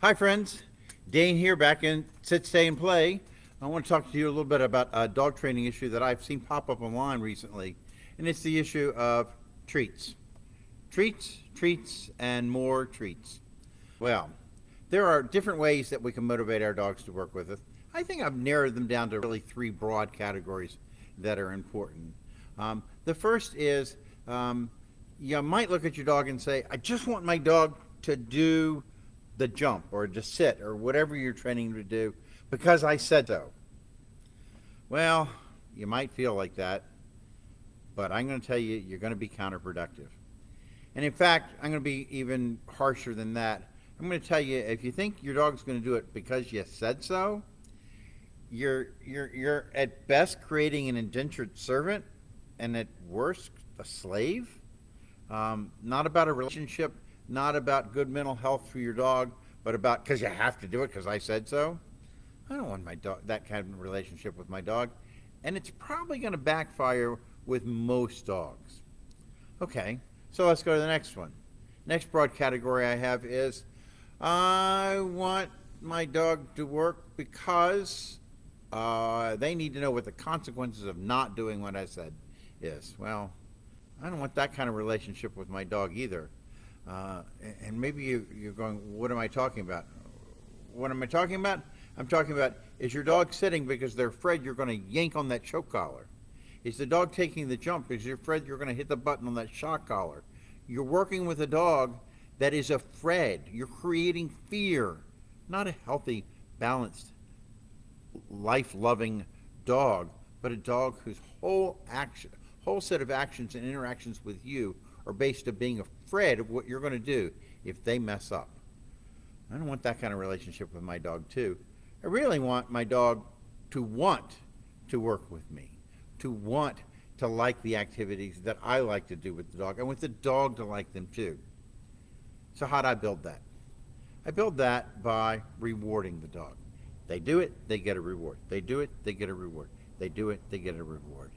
Hi, friends. Dane here, back in Sit, Stay, and Play. I want to talk to you a little bit about a dog training issue that I've seen pop up online recently, and it's the issue of treats. Treats, treats, and more treats. Well, there are different ways that we can motivate our dogs to work with us. I think I've narrowed them down to really three broad categories that are important. The first is you might look at your dog and say, I just want my dog to do the jump or to sit or whatever you're training to do because I said so. Well, you might feel like that, but I'm going to tell you, you're going to be counterproductive. And in fact, I'm going to be even harsher than that. I'm going to tell you, if you think your dog's going to do it because you said so, you're at best creating an indentured servant, and at worst, a slave. Not about a relationship, not about good mental health for your dog, but about because you have to do it because I said so. I don't want my dog that kind of relationship with my dog, and it's probably going to backfire with most dogs. Okay, so let's go to the next one. Next broad category I have is I want my dog to work because they need to know what the consequences of not doing what I said is. Well, I don't want that kind of relationship with my dog either. And maybe you're going, what am I talking about? What am I talking about? I'm talking about, is your dog sitting because they're afraid you're going to yank on that choke collar? Is the dog taking the jump because you're afraid you're going to hit the button on that shock collar? You're working with a dog that is afraid. You're creating fear, not a healthy, balanced, life-loving dog, but a dog whose whole set of actions and interactions with you are based on being afraid of what you're going to do if they mess up. I don't want that kind of relationship with my dog too. I really want my dog to want to work with me, to want to like the activities that I like to do with the dog. I want the dog to like them too. So how do I build that? I build that by rewarding the dog. They do it, they get a reward. They do it, they get a reward. They do it, they get a reward.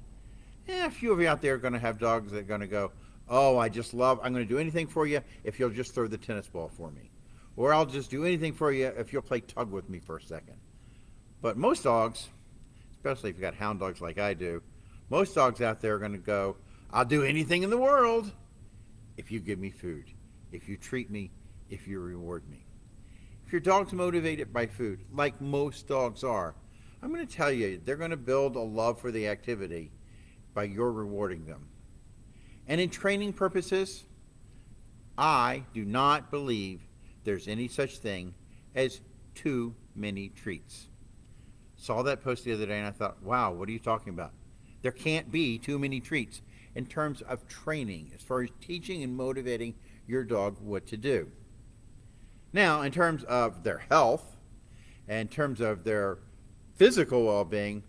A few of you out there are going to have dogs that are going to go, oh, I'm going to do anything for you if you'll just throw the tennis ball for me. Or I'll just do anything for you if you'll play tug with me for a second. But most dogs, especially if you've got hound dogs like I do, most dogs out there are going to go, I'll do anything in the world if you give me food, if you treat me, if you reward me. If your dog's motivated by food, like most dogs are, I'm going to tell you, they're going to build a love for the activity by your rewarding them. And in training purposes, I do not believe there's any such thing as too many treats. Saw that post the other day and I thought, wow, what are you talking about? There can't be too many treats in terms of training, as far as teaching and motivating your dog what to do. Now, in terms of their health, and in terms of their physical well-being,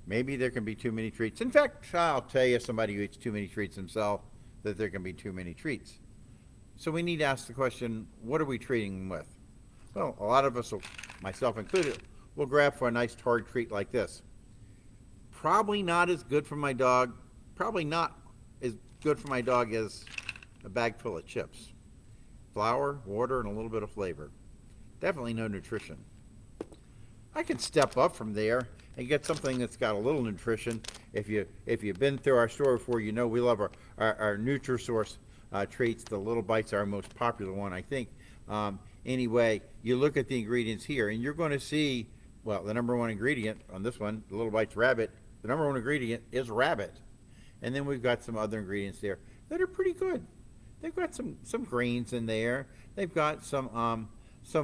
maybe there can be too many treats. In fact, I'll tell you, somebody who eats too many treats himself, that there can be too many treats. So we need to ask the question, what are we treating them with? Well, a lot of us, myself included, will grab for a nice hard treat like this. Probably not as good for my dog, probably not as good for my dog as a bag full of chips. Flour, water, and a little bit of flavor. Definitely no nutrition. I could step up from there and get something that's got a little nutrition. If you've been through our store before, you know we love our Nutrisource treats. The Little Bites are our most popular one, I think. Anyway, you look at the ingredients here, and you're going to see, well, the number one ingredient on this one, the Little Bites rabbit, the number one ingredient is rabbit. And then we've got some other ingredients there that are pretty good. They've got some grains in there. They've got some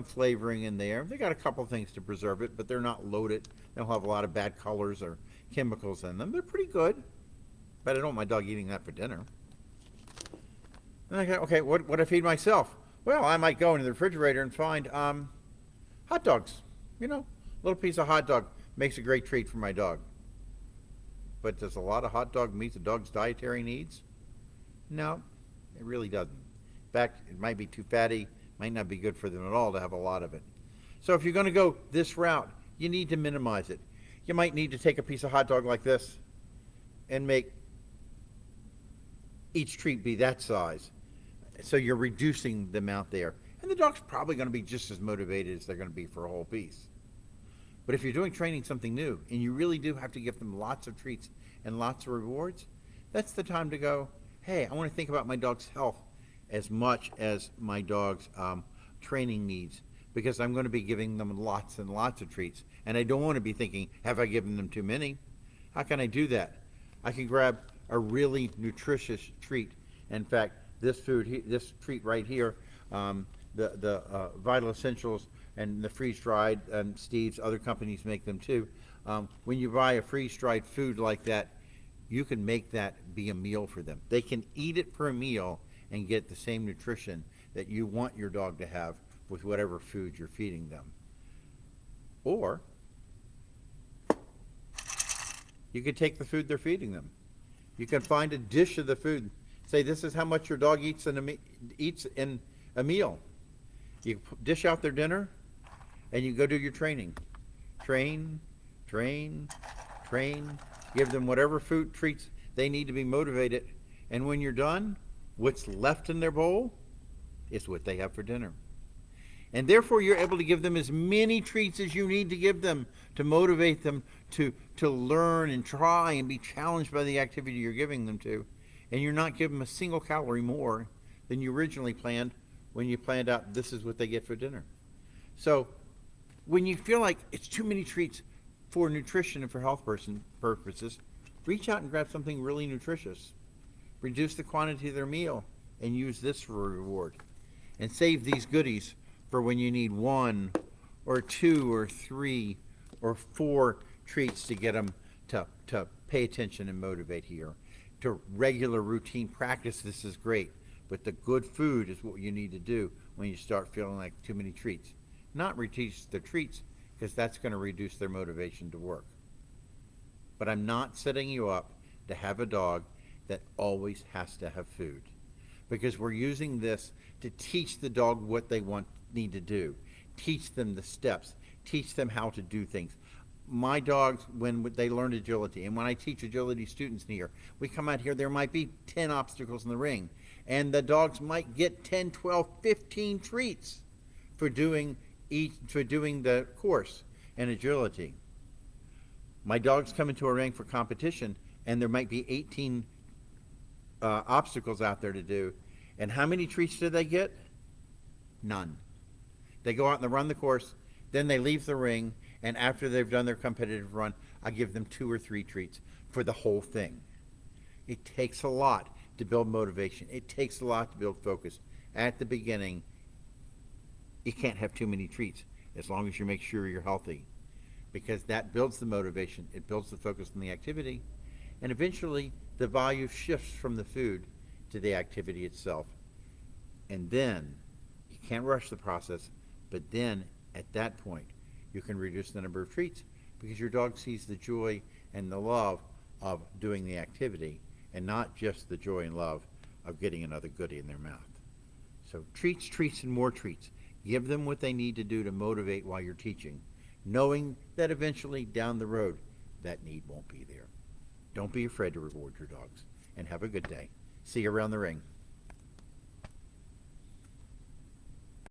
flavoring in there. They got a couple things to preserve it, but they're not loaded. They don't have a lot of bad colors or chemicals in them. They're pretty good, but I don't want my dog eating that for dinner. And I go, okay, what do I feed myself? Well, I might go into the refrigerator and find hot dogs. You know, a little piece of hot dog makes a great treat for my dog. But does a lot of hot dog meet the dog's dietary needs? No, it really doesn't. In fact, it might be too fatty, might not be good for them at all to have a lot of it. So if you're going to go this route, you need to minimize it. You might need to take a piece of hot dog like this and make each treat be that size. So you're reducing the amount there. And the dog's probably going to be just as motivated as they're going to be for a whole piece. But if you're doing training something new, and you really do have to give them lots of treats and lots of rewards, that's the time to go, hey, I want to think about my dog's health as much as my dog's training needs, because I'm going to be giving them lots and lots of treats. And I don't want to be thinking, have I given them too many? How can I do that? I can grab a really nutritious treat. In fact, this treat right here, the Vital Essentials and the freeze-dried, Steve's, other companies make them too. When you buy a freeze-dried food like that, you can make that be a meal for them. They can eat it for a meal and get the same nutrition that you want your dog to have with whatever food you're feeding them. Or you could take the food they're feeding them. You can find a dish of the food. Say, this is how much your dog eats in a meal. You dish out their dinner, and you go do your training. Train, train, train. Give them whatever food treats they need to be motivated. And when you're done, what's left in their bowl is what they have for dinner. And therefore, you're able to give them as many treats as you need to give them to motivate them to learn and try and be challenged by the activity you're giving them to. And you're not giving them a single calorie more than you originally planned when you planned out this is what they get for dinner. So when you feel like it's too many treats for nutrition and for health purposes, reach out and grab something really nutritious. Reduce the quantity of their meal and use this for a reward. And save these goodies for when you need 1 or 2 or 3 or 4 treats to get them to pay attention and motivate here. To regular routine practice, this is great, but the good food is what you need to do when you start feeling like too many treats. Not reduce the treats, because that's going to reduce their motivation to work. But I'm not setting you up to have a dog that always has to have food, because we're using this to teach the dog what they need to do, teach them the steps, teach them how to do things. My dogs, when they learn agility, and when I teach agility students here, we come out here, there might be 10 obstacles in the ring, and the dogs might get 10, 12, 15 treats for doing the course and agility. My dogs come into a ring for competition, and there might be 18 obstacles out there to do, and how many treats do they get? None. They go out and they run the course, then they leave the ring, and after they've done their competitive run, I give them 2 or 3 treats for the whole thing. It takes a lot to build motivation. It takes a lot to build focus. At the beginning, you can't have too many treats as long as you make sure you're healthy, because that builds the motivation. It builds the focus on the activity, and eventually the value shifts from the food to the activity itself. And then you can't rush the process, but then at that point, you can reduce the number of treats because your dog sees the joy and the love of doing the activity, and not just the joy and love of getting another goodie in their mouth. So treats, treats, and more treats. Give them what they need to do to motivate while you're teaching, knowing that eventually down the road, that need won't be there. Don't be afraid to reward your dogs, and have a good day. See you around the ring.